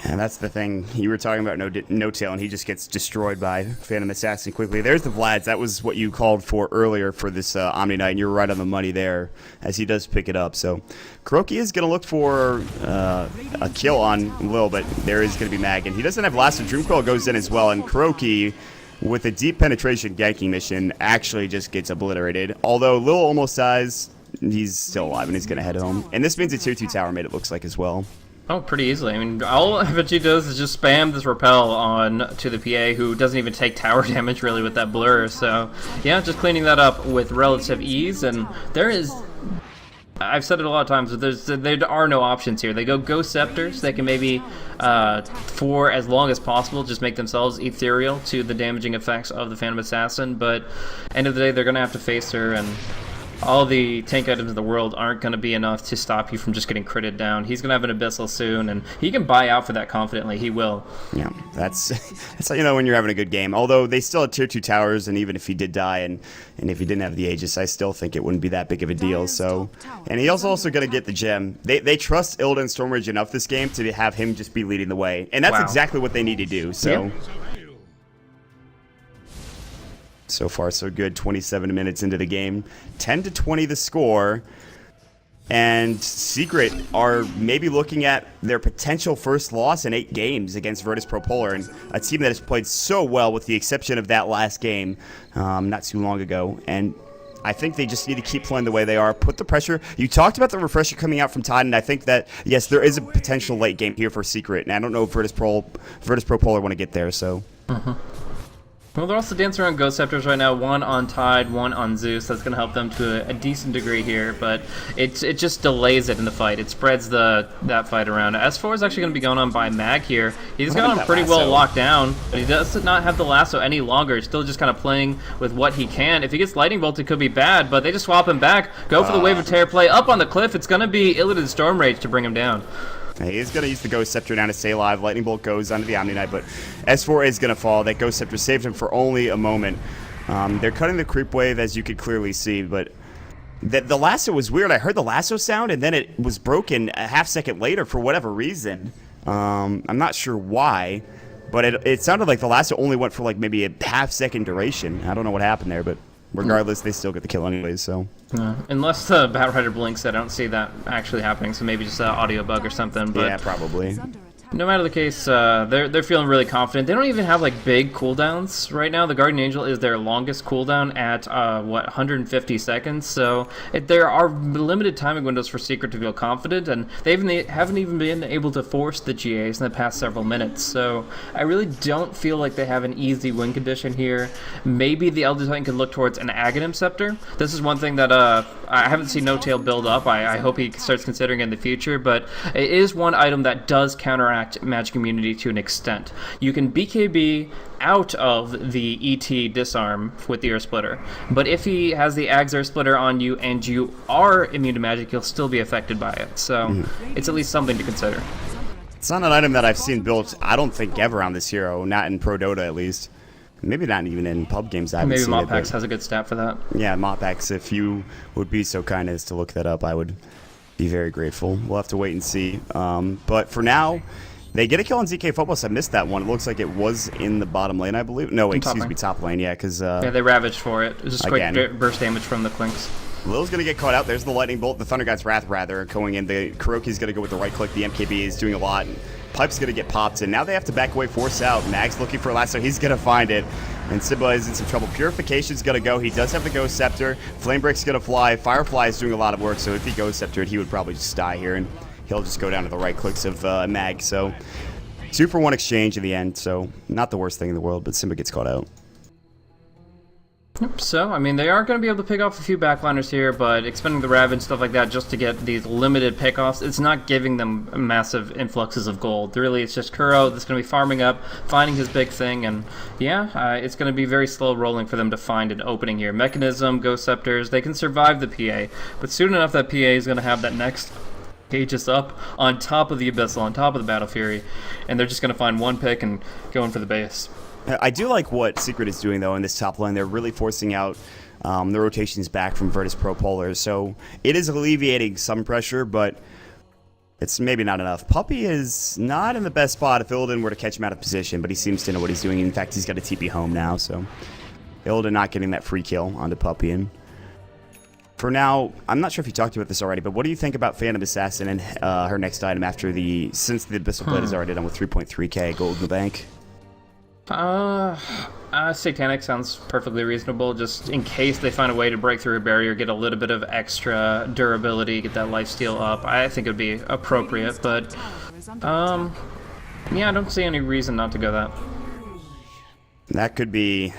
And that's the thing. You were talking about no tail, and he just gets destroyed by Phantom Assassin quickly. There's the Vlads. That was what you called for earlier for this Omni Knight, and you're right on the money there as he does pick it up. So Kuroki is going to look for a kill on Lil, but there is going to be Mag, and he doesn't have Last of Dreamcoil goes in as well, and Kuroki with a deep penetration ganking mission actually just gets obliterated. Although Lil almost dies, he's still alive, and he's going to head home. And this means a tier 2 tower mate, it looks like, as well. Oh, pretty easily. I mean, all FNG does is just spam this repel on to the PA, who doesn't even take tower damage, really, with that blur. So, yeah, just cleaning that up with relative ease. And there is... I've said it a lot of times, but there are no options here. They go Ghost Scepters. They can maybe, for as long as possible, just make themselves ethereal to the damaging effects of the Phantom Assassin. But, end of the day, they're going to have to face her, and... all the tank items in the world aren't going to be enough to stop you from just getting critted down. He's going to have an Abyssal soon, and he can buy out for that confidently. He will. Yeah, that's how you know when you're having a good game. Although they still have tier 2 towers, and even if he did die and if he didn't have the Aegis, I still think it wouldn't be that big of a deal. So, and he also going to get the gem. They trust Ilda and Stormrage enough this game to have him just be leading the way, and that's exactly what they need to do. So. Yep. So far, so good. 27 minutes into the game. 10-20 the score. And Secret are maybe looking at their potential first loss in 8 games against Virtus Pro Polar, and a team that has played so well with the exception of that last game not too long ago. And I think they just need to keep playing the way they are. Put the pressure. You talked about the refresher coming out from Tide, and I think that, yes, there is a potential late game here for Secret. And I don't know if Virtus Pro Polar want to get there, so... Well, they're also dancing around Ghost Scepters right now, one on Tide, one on Zeus. That's going to help them to a decent degree here, but it just delays it in the fight. It spreads that fight around. S4 is actually going to be going on by Mag here. He's got him pretty well locked down, but he does not have the lasso any longer. He's still just kind of playing with what he can. If he gets Lightning Bolt, it could be bad, but they just swap him back, go for the Wave of Terror play up on the cliff. It's going to be Illidan Storm Rage to bring him down. He's going to use the Ghost Scepter now to stay alive. Lightning Bolt goes onto the Omni Knight, but S4 is going to fall. That Ghost Scepter saved him for only a moment. They're cutting the creep wave, as you could clearly see, but the lasso was weird. I heard the lasso sound, and then it was broken a half second later for whatever reason. I'm not sure why, but it sounded like the lasso only went for like maybe a half second duration. I don't know what happened there, but regardless, they still get the kill anyways, so... unless the Batrider blinks, I don't see that actually happening, so maybe just an audio bug or something. But yeah, probably. No matter the case, they're feeling really confident. They don't even have like big cooldowns right now. The Guardian Angel is their longest cooldown at 150 seconds. So there are limited timing windows for Secret to feel confident, and they haven't even been able to force the GAs in the past several minutes. So I really don't feel like they have an easy win condition here. Maybe the Elder Titan could look towards an Aghanim Scepter. This is one thing that I haven't seen No Tail build up. I hope he starts considering in the future, but it is one item that does counteract Magic Immunity to an extent. You can BKB out of the ET disarm with the Ear Splitter, but if he has the Ags Ear Splitter on you and you are immune to magic, you'll still be affected by it. So it's at least something to consider. It's not an item that I've seen built, I don't think, ever on this hero, not in Pro Dota at least. Maybe not even in pub games. I haven't Maybe seen Moppax it, has a good stat for that. Yeah, Moppax, if you would be so kind as to look that up, I would be very grateful. We'll have to wait and see. But for now, they get a kill on ZK Phobos. I missed that one. It looks like it was in the bottom lane, I believe. No, excuse me, top lane, yeah, because... yeah, they ravaged for it. It was just quick burst damage from the Clinks. Lil's going to get caught out. There's the Lightning Bolt. The Thunder God's Wrath, rather, going in. The Kuroki's going to go with the right click. The MKB is doing a lot. Pipe's going to get popped, and now they have to back away, force out. Mag's looking for a lasso. He's going to find it, and Simba is in some trouble. Purification's going to go. He does have the Ghost Scepter. Flamebreak's going to fly. Firefly is doing a lot of work, so if he Ghost Sceptered, he would probably just die here, and he'll just go down to the right clicks of Mag. So 2-for-1 exchange in the end, so not the worst thing in the world, but Simba gets caught out. So, I mean, they are going to be able to pick off a few backliners here, but expending the Ravage, stuff like that, just to get these limited pickoffs, it's not giving them massive influxes of gold. Really, it's just Kuro that's going to be farming up, finding his big thing, and yeah, it's going to be very slow rolling for them to find an opening here. Mechanism, Ghost Scepters, they can survive the PA, but soon enough that PA is going to have that next Aegis up on top of the Abyssal, on top of the Battle Fury, and they're just going to find one pick and go in for the base. I do like what Secret is doing, though, in this top lane. They're really forcing out the rotations back from Virtus Pro Polar, so it is alleviating some pressure, but it's maybe not enough. Puppey is not in the best spot if Illidan were to catch him out of position, but he seems to know what he's doing. In fact, he's got a TP home now, so Illidan not getting that free kill onto Puppey. And for now, I'm not sure if you talked about this already, but what do you think about Phantom Assassin and her next item since the Abyssal Blade is already done with 3.3k gold in the bank? Satanic sounds perfectly reasonable, just in case they find a way to break through a barrier, get a little bit of extra durability, get that lifesteal up. I think it would be appropriate, but yeah, I don't see any reason not to go that. That could be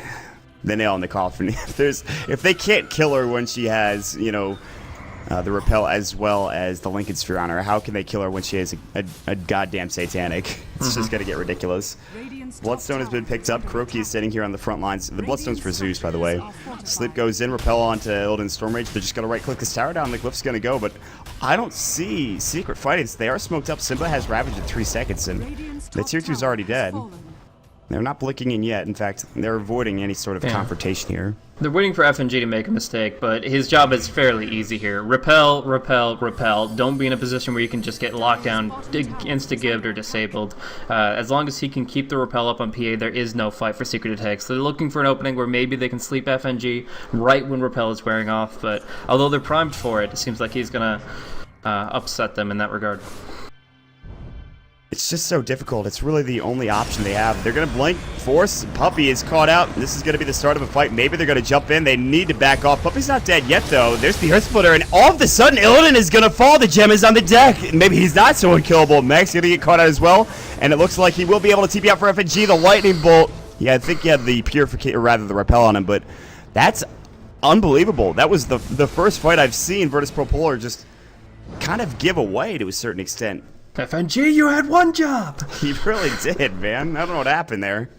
the nail in the coffin. If they can't kill her when she has, the repel as well as the Lincoln Sphere on her, how can they kill her when she has a goddamn Satanic? It's just gonna get ridiculous. Bloodstone has been picked up. Kuroki is sitting here on the front lines. The Bloodstone's for Zeus, by the way. Sleep goes in, repel onto Illidan Stormrage. They're just gonna right-click this tower down. The Glyph's gonna go, but I don't see Secret fighting. They are smoked up. Simba has Ravage in 3 seconds, and the tier 2's already dead. They're not blinking in yet. In fact, they're avoiding any sort of confrontation here. They're waiting for FNG to make a mistake, but his job is fairly easy here. Repel, repel, repel. Don't be in a position where you can just get locked down, insta-gived, or disabled. As long as he can keep the repel up on PA, there is no fight for Secret to take. So they're looking for an opening where maybe they can sleep FNG right when repel is wearing off, but although they're primed for it, it seems like he's going to upset them in that regard. It's just so difficult. It's really the only option they have. They're going to blink. Force. Puppey is caught out. This is going to be the start of a fight. Maybe they're going to jump in. They need to back off. Puppey's not dead yet, though. There's the Earth Splitter, and all of a sudden, Illidan is going to fall. The gem is on the deck. Maybe he's not so unkillable. Meg's going to get caught out as well, and it looks like he will be able to TP out for FNG. The Lightning Bolt. Yeah, I think he had the Purification, or rather the Repel on him, but that's unbelievable. That was the first fight I've seen Virtus Pro Polar just kind of give away to a certain extent. FNG, you had one job! He really did, man. I don't know what happened there.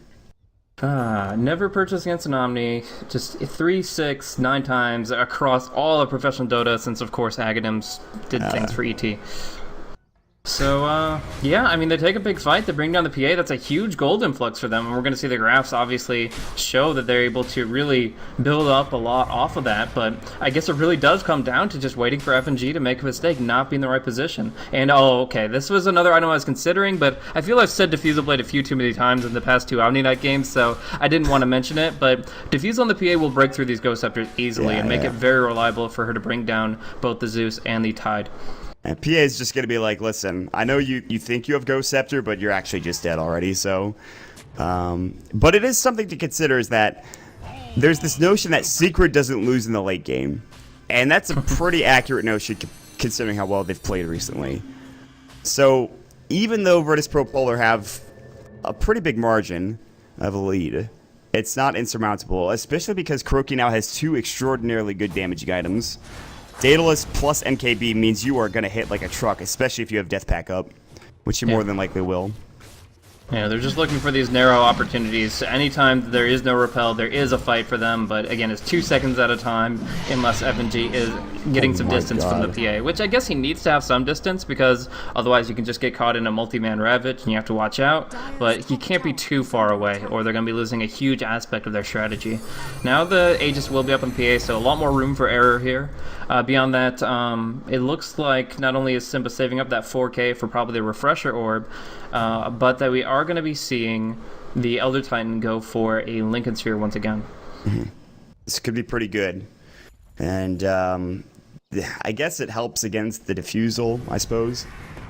Never purchased against an Omni. Just 3, 6, 9 times across all of professional Dota since, of course, Aghanim's did things for ET. So, yeah, I mean, they take a big fight, they bring down the PA, that's a huge gold influx for them, and we're going to see the graphs obviously show that they're able to really build up a lot off of that, but I guess it really does come down to just waiting for FNG to make a mistake, not be in the right position. And, okay, this was another item I was considering, but I feel I've said Diffusal Blade a few too many times in the past 2 Omni Night games, so I didn't want to mention it, but Diffuse on the PA will break through these Ghost Scepters easily and make it very reliable for her to bring down both the Zeus and the Tide. And PA is just going to be like, listen, I know you think you have Ghost Scepter, but you're actually just dead already, so... but it is something to consider is that there's this notion that Secret doesn't lose in the late game. And that's a pretty accurate notion considering how well they've played recently. So, even though Virtus Pro Polar have a pretty big margin of a lead, it's not insurmountable, especially because Kuroki now has 2 extraordinarily good damaging items. Daedalus plus MKB means you are going to hit like a truck, especially if you have Death Pack up, which you more than likely will. Yeah, they're just looking for these narrow opportunities. Anytime there is no repel, there is a fight for them, but again, it's 2 seconds at a time unless FNG is getting some distance from the PA, which I guess he needs to have some distance because otherwise you can just get caught in a multi-man Ravage and you have to watch out, but he can't be too far away or they're going to be losing a huge aspect of their strategy. Now the Aegis will be up in PA, so a lot more room for error here. Beyond that, it looks like not only is Simba saving up that 4k for probably the Refresher Orb, but that we are going to be seeing the Elder Titan go for a Lincoln Sphere once again. This could be pretty good. And I guess it helps against the Diffusal, I suppose,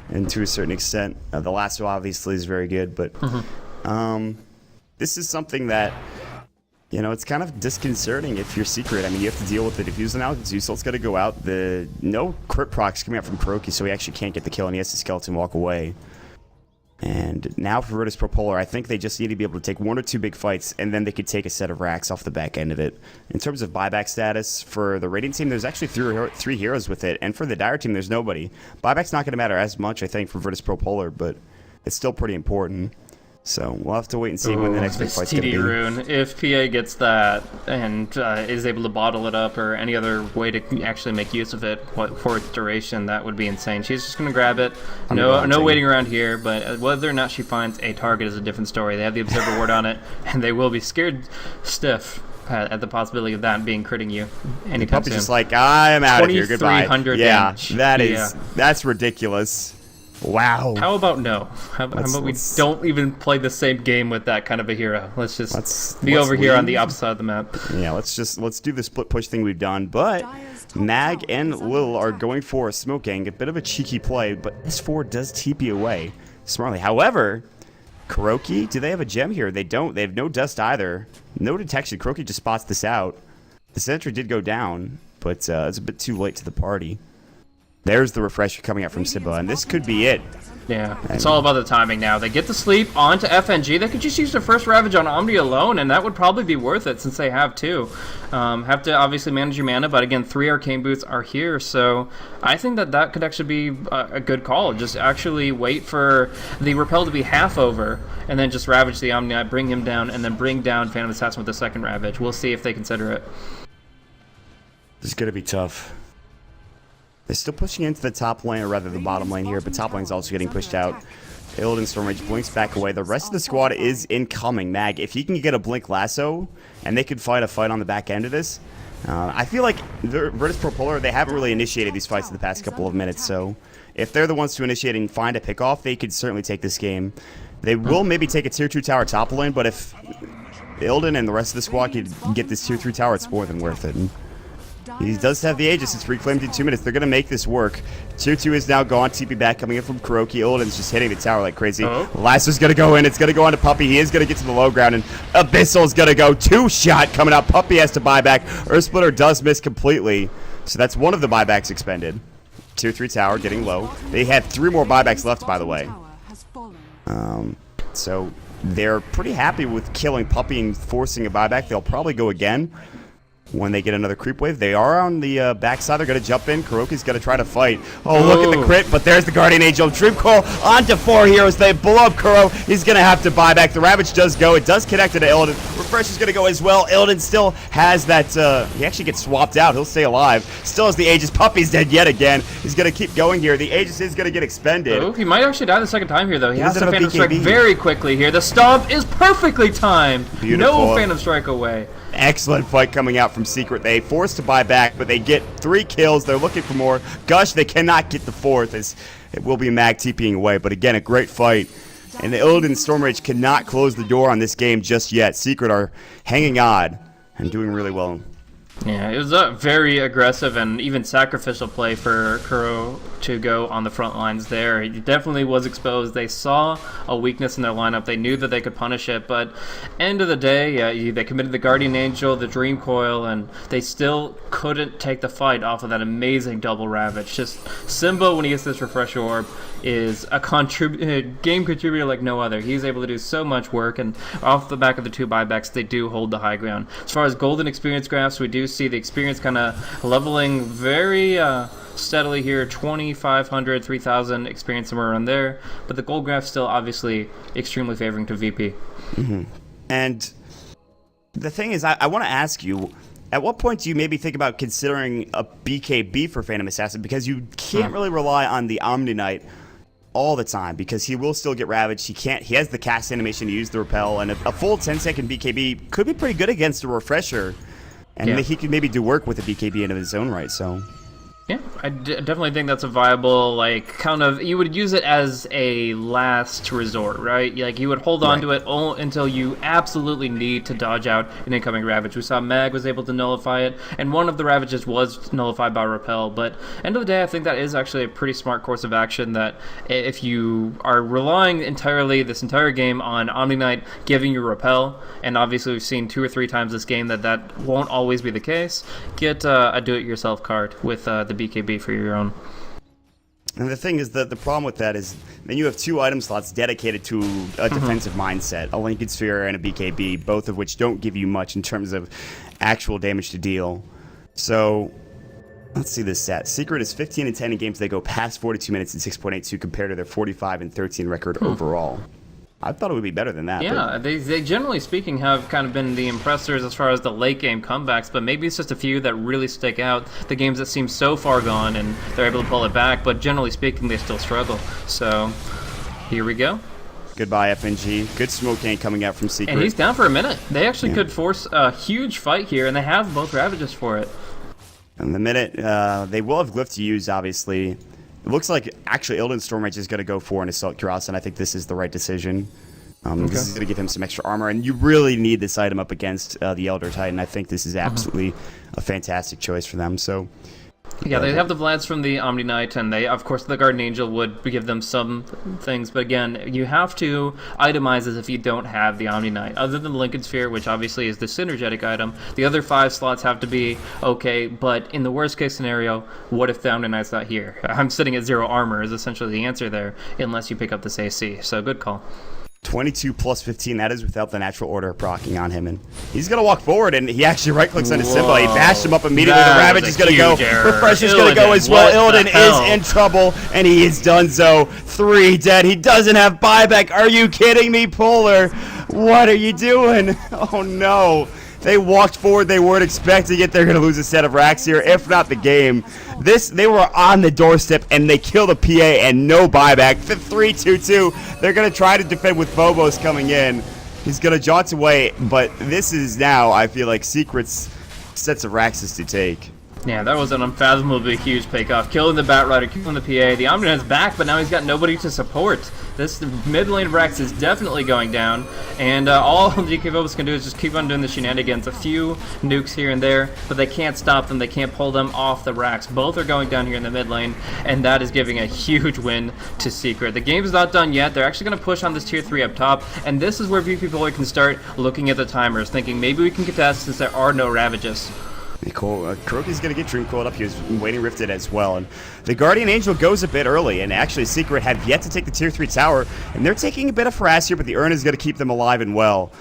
and to a certain extent. The Lasso obviously is very good, but this is something that You know, it's kind of disconcerting if you're Secret. I mean, you have to deal with the Diffuser now. Zeusalt's got to go out. No crit procs coming out from Kuroki, so he actually can't get the kill, and he has to Skeleton walk away. And now for Virtus Pro Polar, I think they just need to be able to take 1 or 2 big fights, and then they could take a set of racks off the back end of it. In terms of buyback status, for the Radiant team, there's actually 3 heroes with it, and for the Dire team, there's nobody. Buyback's not going to matter as much, I think, for Virtus Pro Polar, but it's still pretty important. So we'll have to wait and see when the next big fight's going to be. Rune, if PA gets that and is able to bottle it up or any other way to actually make use of it for its duration, that would be insane. She's just going to grab it. No waiting around here, but whether or not she finds a target is a different story. They have the Observer Ward on it, and they will be scared stiff at the possibility of that being critting you anytime soon. Just like, I'm out of here, goodbye. 2,300 damage. Yeah, that's ridiculous. Wow. How about no? How about we don't even play the same game with that kind of a hero? Let's be over here on the opposite side of the map. Yeah, let's do the split push thing we've done. But Mag and Lil are going for a smoke gang. A bit of a cheeky play, but S4 does TP away smartly. However, Kuroki, do they have a gem here? They don't. They have no dust either. No detection. Kuroki just spots this out. The sentry did go down, but it's a bit too late to the party. There's the refresher coming out from Simba, and this could be it. Yeah, it's all about the timing now. They get the sleep onto FNG. They could just use their first Ravage on Omni alone, and that would probably be worth it since they have 2. Have to obviously manage your mana, but again, 3 Arcane Boots are here, so I think that could actually be a good call. Just actually wait for the Repel to be half over, and then just Ravage the Omni, bring him down, and then bring down Phantom Assassin with the second Ravage. We'll see if they consider it. This is going to be tough. They're still pushing into the top lane, or rather the bottom lane here, but top lane's also getting pushed out. Illidan Stormrage blinks back away. The rest of the squad is incoming. Mag, if he can get a Blink Lasso, and they could fight a fight on the back end of this, I feel like Virtus Pro Polar, they haven't really initiated these fights in the past couple of minutes, so if they're the ones to initiate and find a pickoff, they could certainly take this game. They will maybe take a Tier 2 tower top lane, but if Illidan and the rest of the squad could get this Tier 3 tower, it's more than worth it. He does have the Aegis. It's reclaimed in 2 minutes. They're going to make this work. Tier 2 is now gone. TP back coming in from Kuroki. Illidan's just hitting the tower like crazy. Lasso's going to go in. It's going to go on to Puppey. He is going to get to the low ground, and Abyssal's going to go. 2-shot coming out. Puppey has to buy back. Earth Splitter does miss completely. So that's one of the buybacks expended. Tier 3 tower getting low. They have 3 more buybacks left, by the way. So they're pretty happy with killing Puppey and forcing a buyback. They'll probably go again when they get another creep wave. They are on the backside. They're going to jump in. Kuroki's going to try to fight. Oh, look at the crit, but there's the Guardian Angel. Dream Coil onto 4 heroes. They blow up Kuro. He's going to have to buy back. The Ravage does go. It does connect to Illidan. Refresh is going to go as well. Illidan still has that. He actually gets swapped out. He'll stay alive. Still has the Aegis. Puppey's dead yet again. He's going to keep going here. The Aegis is going to get expended. Oh, he might actually die the second time here, though. He has to Phantom Strike very quickly here. The stomp is perfectly timed. Beautiful. No Phantom Strike away. Excellent fight coming out from Secret. They forced to buy back, but they get 3 kills. They're looking for more. Gush, they cannot get the 4th, as it will be Mag TPing away. But again, a great fight. And the Illidan Stormrage cannot close the door on this game just yet. Secret are hanging on and doing really well. Yeah, it was a very aggressive and even sacrificial play for Kuro to go on the front lines there. He definitely was exposed. They saw a weakness in their lineup. They knew that they could punish it, but end of the day, they committed the Guardian Angel, the Dream Coil, and they still couldn't take the fight off of that amazing double Ravage. Just Simba, when he gets this Refresh Orb, is a game contributor like no other. He's able to do so much work, and off the back of the 2 buybacks, they do hold the high ground. As far as golden experience graphs, we do see the experience kind of leveling very steadily here, 2,500, 3,000 experience somewhere around there, but the gold graph still obviously extremely favoring to VP. And the thing is, I want to ask you, at what point do you maybe think about considering a BKB for Phantom Assassin? Because you can't really rely on the Omni Knight all the time, because he will still get ravaged. He has the cast animation to use the repel, and a full 10-second BKB could be pretty good against a refresher. And he could maybe do work with a BKB in his own right, so... Yeah, I definitely think that's a viable, like, kind of, you would use it as a last resort, right? Like, you would hold on to it until you absolutely need to dodge out an incoming Ravage. We saw Mag was able to nullify it, and one of the Ravages was nullified by Repel, but end of the day, I think that is actually a pretty smart course of action, that if you are relying entirely, this entire game, on Omni Knight giving you Repel, and obviously we've seen 2 or 3 times this game that won't always be the case, get a do-it-yourself card with the BKB for your own. And the thing is that the problem with that is then you have 2 item slots dedicated to a defensive mindset, a Lincoln Sphere and a BKB, both of which don't give you much in terms of actual damage to deal. So let's see this stat. Secret is 15 and 10 in games that go past 42 minutes and 6.82 compared to their 45 and 13 record overall. I thought it would be better than that. Yeah, they generally speaking have kind of been the impressors as far as the late game comebacks, but maybe it's just a few that really stick out. The games that seem so far gone and they're able to pull it back, but generally speaking, they still struggle. So here we go. Goodbye, FNG. Good smoke gang coming out from Secret. And he's down for a minute. They actually could force a huge fight here, and they have both Ravages for it. In the minute, they will have Glyph to use, obviously. It looks like actually Illidan Stormrage is going to go for an Assault Cuirass, and I think this is the right decision. This is going to give him some extra armor, and you really need this item up against the Elder Titan. I think this is absolutely a fantastic choice for them. So, yeah, they have the Vlads from the Omni Knight, and they, of course, the Guardian Angel would give them some things, but again, you have to itemize as if you don't have the Omni Knight. Other than the Lincoln Sphere, which obviously is the synergetic item, the other 5 slots have to be okay, but in the worst case scenario, what if the Omni Knight's not here? I'm sitting at 0 armor is essentially the answer there, unless you pick up this AC, so good call. 22 plus 15, that is without the natural order proccing on him. And he's going to walk forward, and he actually right-clicks on his symbol. He bashed him up immediately. The Ravage is going to go. Refresh is going to go as well. Illidan is in trouble, and he is done so. 3 dead. He doesn't have buyback. Are you kidding me, Polar? What are you doing? Oh, no. They walked forward. They weren't expecting it. They're going to lose a set of racks here, if not the game. They were on the doorstep, and they killed a PA and no buyback. 3-2-2. They're going to try to defend with Phobos coming in. He's going to jaunt away, but this is now, I feel like, Secret's sets of Raxus to take. Yeah, that was an unfathomably huge takeoff. Killing the Batrider, killing the PA. The Omni Knight's back, but now he's got nobody to support. This mid lane of Rax is definitely going down, and all DK Phobos can do is just keep on doing the shenanigans. A few nukes here and there, but they can't stop them. They can't pull them off the Rax. Both are going down here in the mid lane, and that is giving a huge win to Secret. The game's not done yet. They're actually going to push on this tier 3 up top, and this is where VP Polar can start looking at the timers, thinking maybe we can contest since there are no Ravages. Cool. Kuroki's going to get Dream Coiled up. He was waiting Rifted as well. And the Guardian Angel goes a bit early. And actually, Secret have yet to take the Tier 3 tower. And they're taking a bit of harass here, but the Urn is going to keep them alive and well.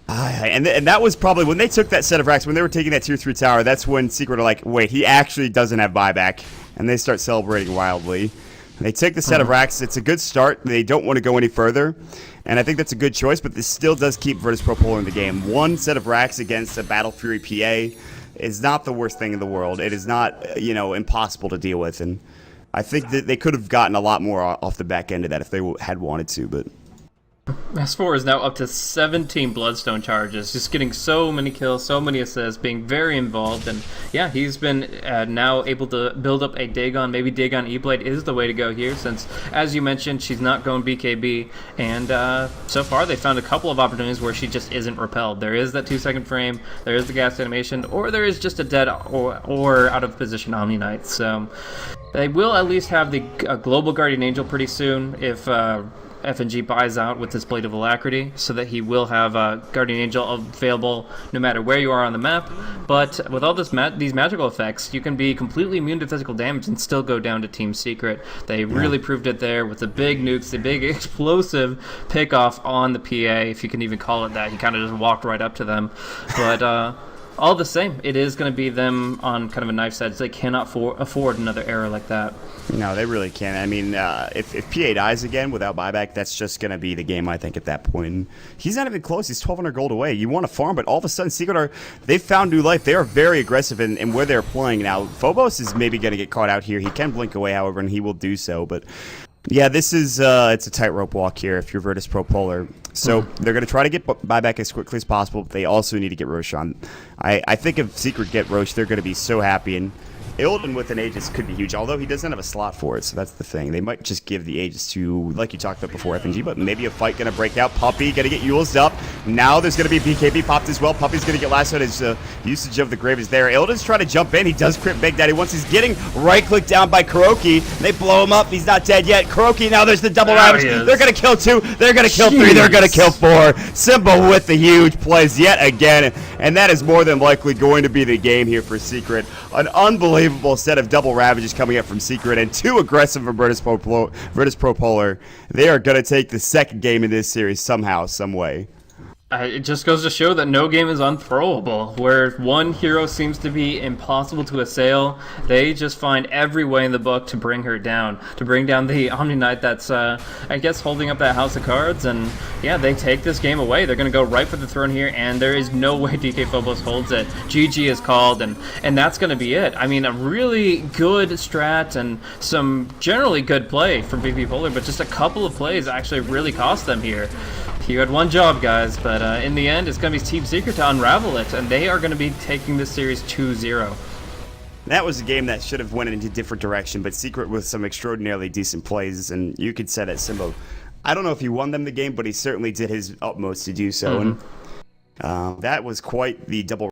And that was probably when they took that set of racks, when they were taking that Tier 3 tower, that's when Secret are like, wait, he actually doesn't have buyback. And they start celebrating wildly. And they take the set of racks. It's a good start. They don't want to go any further. And I think that's a good choice, but this still does keep Virtus Pro Polar in the game. 1 set of racks against a Battle Fury PA is not the worst thing in the world. It is not, impossible to deal with. And I think that they could have gotten a lot more off the back end of that if they had wanted to, but S4 is now up to 17 Bloodstone charges, just getting so many kills, so many assists, being very involved, and yeah, he's been now able to build up a Dagon. Maybe Dagon E-Blade is the way to go here, since, as you mentioned, she's not going BKB, and so far they found a couple of opportunities where she just isn't repelled. There is that 2-second frame, there is the gas animation, or there is just a dead or out of position Omni Knight, so they will at least have the Global Guardian Angel pretty soon if FNG buys out with this Blade of Alacrity, so that he will have Guardian Angel available no matter where you are on the map. But with all these magical effects, you can be completely immune to physical damage and still go down to Team Secret. They really proved it there with the big nukes, the big explosive pickoff on the PA, if you can even call it that. He kind of just walked right up to them. But all the same, it is going to be them on kind of a knife's edge. They cannot afford another error like that. No, they really can't. I mean, if PA dies again without buyback, that's just going to be the game, I think, at that point. And he's not even close. He's 1,200 gold away. You want to farm, but all of a sudden, Secret they've found new life. They are very aggressive in where they're playing. Now, Phobos is maybe going to get caught out here. He can blink away, however, and he will do so. But yeah, this is it's a tightrope walk here if you're Virtus Pro Polar. So they're going to try to get buyback as quickly as possible, but they also need to get Rosh on. I think if Secret get Rosh, they're going to be so happy. And Illidan with an Aegis could be huge, although he doesn't have a slot for it, so that's the thing. They might just give the Aegis to, like you talked about before, FNG, but maybe a fight going to break out. Puppey going to get Yule's up. Now there's going to be a BKB popped as well. Puppey's going to get lassoed. His usage of the Grave is there. Illidan's trying to jump in. He does crit Big Daddy once he's getting right-clicked down by Kuroki. They blow him up. He's not dead yet. Kuroki, now there's the double ravage. They're going to kill 2. They're going to kill 3. They're going to kill 4. Simba with the huge plays yet again, and that is more than likely going to be the game here for Secret. An unbelievable set of double ravages coming up from Secret, and 2 aggressive from Virtus Pro Polar. They are going to take the second game in this series somehow, some way. It just goes to show that no game is unthrowable. Where one hero seems to be impossible to assail, they just find every way in the book to bring her down. To bring down the Omni Knight that's, I guess, holding up that house of cards. And, yeah, they take this game away. They're going to go right for the throne here, and there is no way DK Phobos holds it. GG is called, and that's going to be it. I mean, a really good strat and some generally good play from VP Polar, but just a couple of plays actually really cost them here. You had one job, guys, but in the end, it's going to be Team Secret to unravel it, and they are going to be taking this series 2-0. That was a game that should have went in a different direction, but Secret with some extraordinarily decent plays, and you could say that Simba, I don't know if he won them the game, but he certainly did his utmost to do so, and that was quite the double